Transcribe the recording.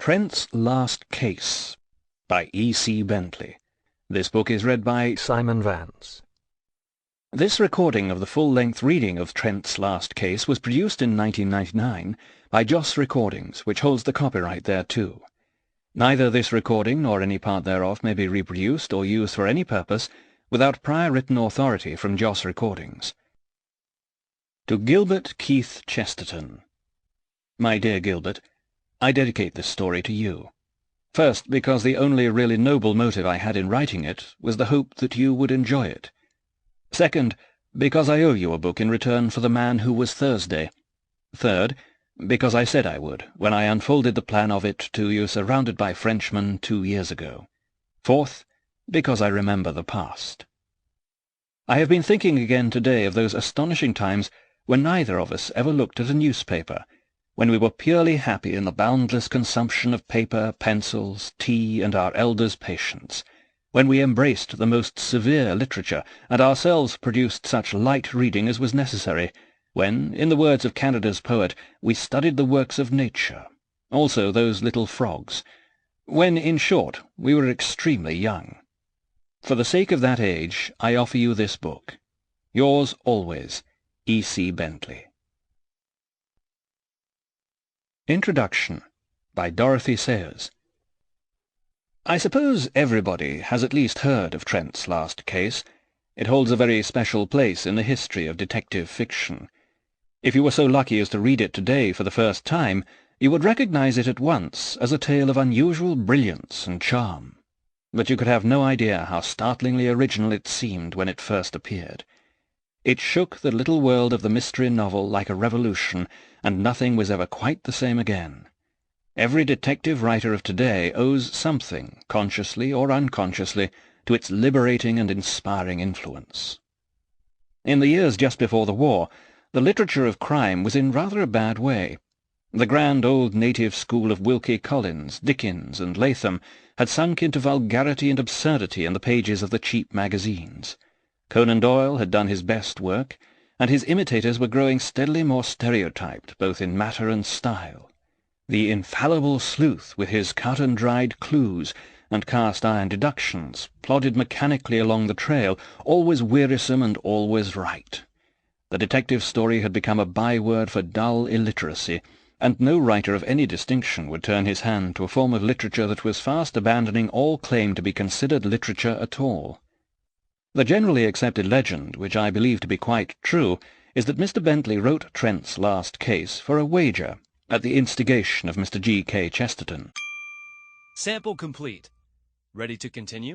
Trent's Last Case by E.C. Bentley. This book is read by Simon Vance. This recording of the full-length reading of Trent's Last Case was produced in 1999 by Joss Recordings, which holds the copyright thereto. Neither this recording nor any part thereof may be reproduced or used for any purpose without prior written authority from Joss Recordings. To Gilbert Keith Chesterton. My dear Gilbert, I dedicate this story to you. First, because the only really noble motive I had in writing it was the hope that you would enjoy it. Second, because I owe you a book in return for The Man Who Was Thursday. Third, because I said I would, when I unfolded the plan of it to you surrounded by Frenchmen 2 years ago. Fourth, because I remember the past. I have been thinking again today of those astonishing times when neither of us ever looked at a newspaper, when we were purely happy in the boundless consumption of paper, pencils, tea, and our elders' patience, when we embraced the most severe literature, and ourselves produced such light reading as was necessary, when, in the words of Canada's poet, we studied the works of nature, also those little frogs, when, in short, we were extremely young. For the sake of that age, I offer you this book. Yours always, E.C. Bentley. Introduction by Dorothy Sayers. I suppose everybody has at least heard of Trent's Last Case. It holds a very special place in the history of detective fiction. If you were so lucky as to read it today for the first time, you would recognize it at once as a tale of unusual brilliance and charm. But you could have no idea how startlingly original it seemed when it first appeared. It shook the little world of the mystery novel like a revolution, and nothing was ever quite the same again. Every detective writer of today owes something, consciously or unconsciously, to its liberating and inspiring influence. In the years just before the war, the literature of crime was in rather a bad way. The grand old native school of Wilkie Collins, Dickens, and Latham had sunk into vulgarity and absurdity in the pages of the cheap magazines. Conan Doyle had done his best work, and his imitators were growing steadily more stereotyped, both in matter and style. The infallible sleuth, with his cut-and-dried clues and cast-iron deductions, plodded mechanically along the trail, always wearisome and always right. The detective story had become a byword for dull illiteracy, and no writer of any distinction would turn his hand to a form of literature that was fast abandoning all claim to be considered literature at all. The generally accepted legend, which I believe to be quite true, is that Mr. Bentley wrote Trent's Last Case for a wager, at the instigation of Mr. G. K. Chesterton. Sample complete. Ready to continue?